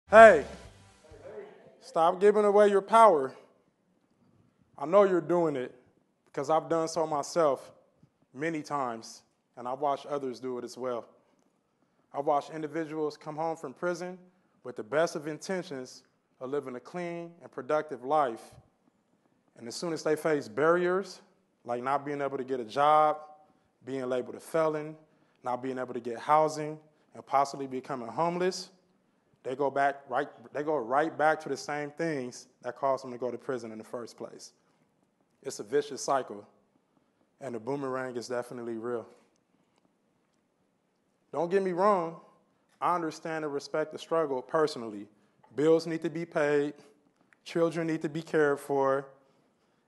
Hey, stop giving away your power. I know you're doing it because I've done so myself many times, and I've watched others do it as well. I've watched individuals come home from prison with the best of intentions of living a clean and productive life, and as soon as they face barriers, like not being able to get a job, being labeled a felon, not being able to get housing, and possibly becoming homeless, they go right back to the same things that caused them to go to prison in the first place. It's a vicious cycle, and the boomerang is definitely real. Don't get me wrong, I understand and respect the struggle personally. Bills need to be paid, children need to be cared for,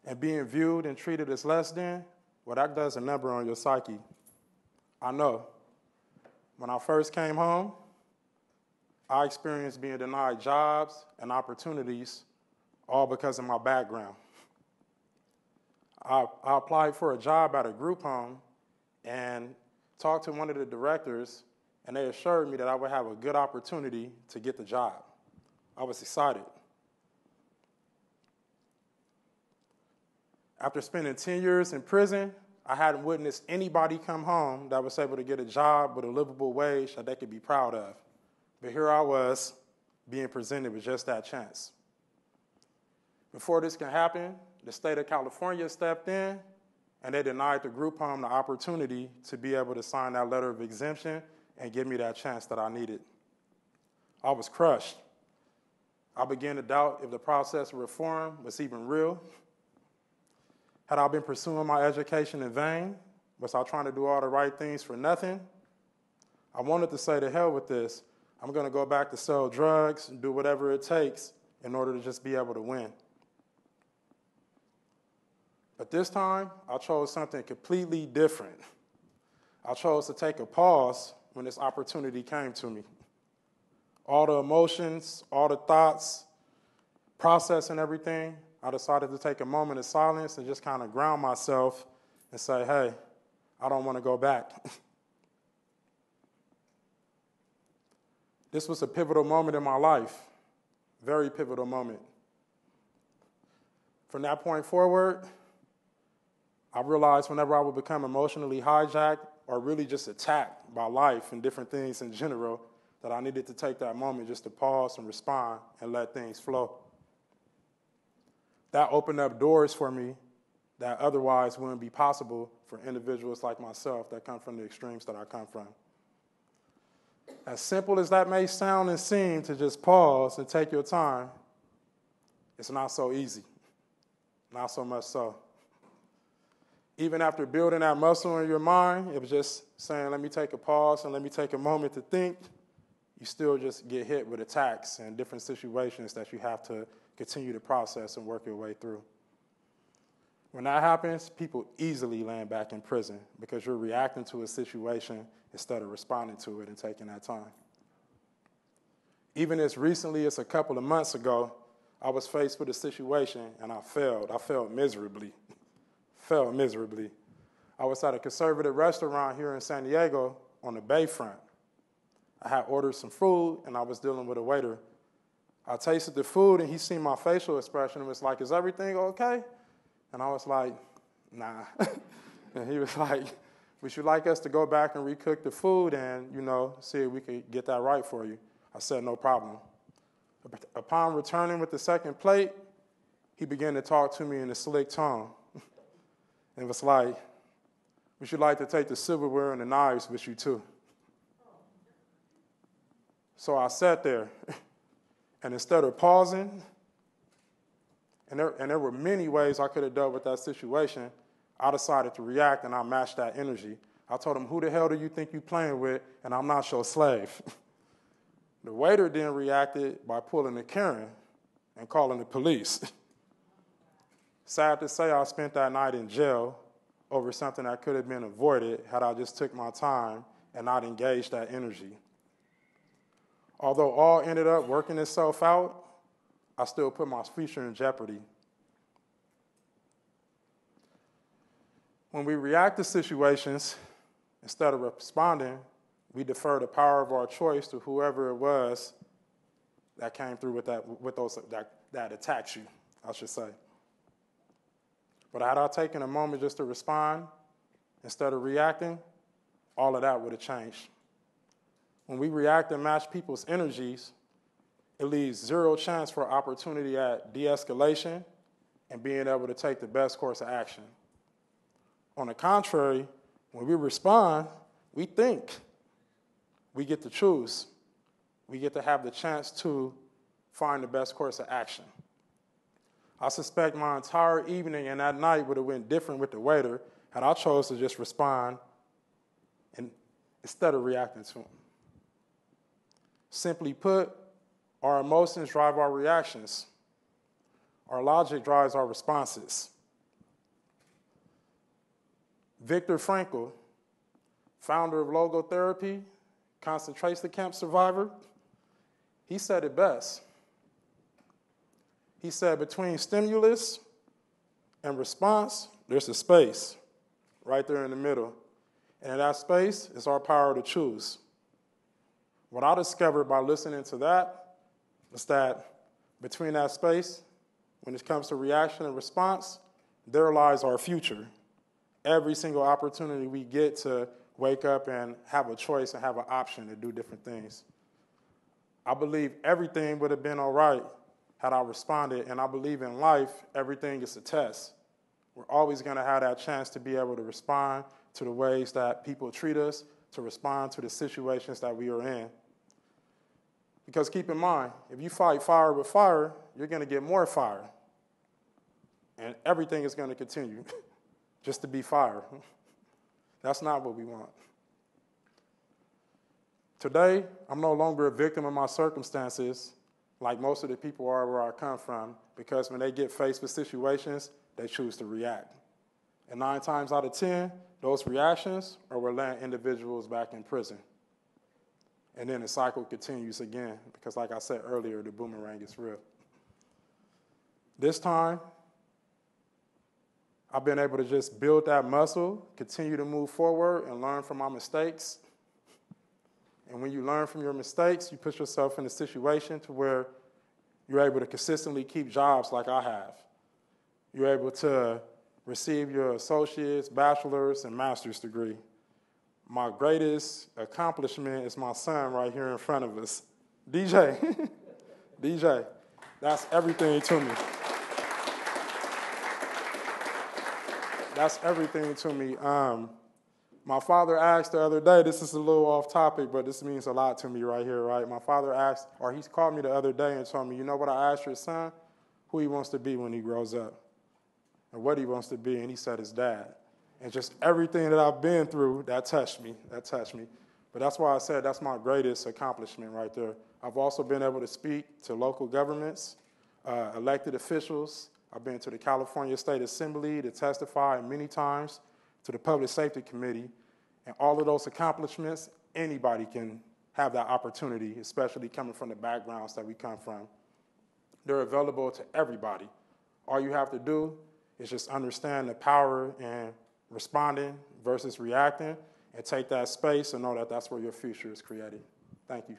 and being viewed and treated as less than, well, that does a number on your psyche. I know. When I first came home, I experienced being denied jobs and opportunities all because of my background. I applied for a job at a group home and talked to one of the directors, and they assured me that I would have a good opportunity to get the job. I was excited. After spending 10 years in prison, I hadn't witnessed anybody come home that was able to get a job with a livable wage that they could be proud of. But here I was being presented with just that chance. Before this can happen, the state of California stepped in and they denied the group home the opportunity to be able to sign that letter of exemption and give me that chance that I needed. I was crushed. I began to doubt if the process of reform was even real. Had I been pursuing my education in vain? Was I trying to do all the right things for nothing? I wanted to say to hell with this. I'm going to go back to sell drugs and do whatever it takes in order to just be able to win. But this time, I chose something completely different. I chose to take a pause when this opportunity came to me. All the emotions, all the thoughts, processing everything, I decided to take a moment of silence and just kind of ground myself and say, hey, I don't want to go back. This was a pivotal moment in my life, very pivotal moment. From that point forward, I realized whenever I would become emotionally hijacked or really just attacked by life and different things in general, that I needed to take that moment just to pause and respond and let things flow. That opened up doors for me that otherwise wouldn't be possible for individuals like myself that come from the extremes that I come from. As simple as that may sound and seem to just pause and take your time, it's not so easy, not so much so. Even after building that muscle in your mind, it was just saying, let me take a pause and let me take a moment to think, you still just get hit with attacks and different situations that you have to continue to process and work your way through. When that happens, people easily land back in prison because you're reacting to a situation instead of responding to it and taking that time. Even as recently as a couple of months ago, I was faced with a situation and I failed. I failed miserably. I was at a conservative restaurant here in San Diego on the bayfront. I had ordered some food and I was dealing with a waiter. I tasted the food and he seen my facial expression and was like, is everything okay? And I was like, nah. And he was like, would you like us to go back and recook the food and, see if we could get that right for you? I said, no problem. Upon returning with the second plate, he began to talk to me in a slick tone. And it was like, would you like to take the silverware and the knives with you too? So I sat there, and instead of pausing, and there were many ways I could have dealt with that situation, I decided to react, and I matched that energy. I told him, who the hell do you think you're playing with, and I'm not your slave. The waiter then reacted by pulling a Karen and calling the police. Sad to say, I spent that night in jail over something that could have been avoided had I just took my time and not engaged that energy. Although all ended up working itself out, I still put my future in jeopardy. When we react to situations, instead of responding, we defer the power of our choice to whoever it was that came through with those that attacked you, I should say. But had I taken a moment just to respond instead of reacting, all of that would have changed. When we react and match people's energies, it leaves zero chance for opportunity at de-escalation and being able to take the best course of action. On the contrary, when we respond, we think. We get to choose. We get to have the chance to find the best course of action. I suspect my entire evening and that night would have went different with the waiter had I chose to just respond instead of reacting to him. Simply put, our emotions drive our reactions. Our logic drives our responses. Viktor Frankl, founder of logotherapy, concentration camp survivor, he said it best. He said, between stimulus and response, there's a space right there in the middle. And in that space is our power to choose. What I discovered by listening to that is that between that space, when it comes to reaction and response, there lies our future. Every single opportunity we get to wake up and have a choice and have an option to do different things. I believe everything would have been all right had I responded, and I believe in life, everything is a test. We're always going to have that chance to be able to respond to the ways that people treat us, to respond to the situations that we are in. Because keep in mind, if you fight fire with fire, you're going to get more fire. And everything is going to continue just to be fire. That's not what we want. Today, I'm no longer a victim of my circumstances like most of the people are where I come from, because when they get faced with situations, they choose to react. And 9 times out of 10, those reactions are what land individuals back in prison. And then the cycle continues again, because like I said earlier, the boomerang is real. This time, I've been able to just build that muscle, continue to move forward, and learn from my mistakes. And when you learn from your mistakes, you put yourself in a situation to where you're able to consistently keep jobs like I have. You're able to receive your associate's, bachelor's, and master's degree. My greatest accomplishment is my son right here in front of us. DJ. DJ. That's everything to me. That's everything to me. My father asked the other day, this is a little off topic, but this means a lot to me right here, right? My father asked, or he called me the other day and told me, you know what, I asked your son who he wants to be when he grows up and what he wants to be, and he said his dad. And just everything that I've been through, that touched me. But that's why I said that's my greatest accomplishment right there. I've also been able to speak to local governments, elected officials. I've been to the California State Assembly to testify many times, to the Public Safety Committee, and all of those accomplishments, anybody can have that opportunity, especially coming from the backgrounds that we come from. They're available to everybody. All you have to do is just understand the power in responding versus reacting, and take that space and know that that's where your future is created. Thank you.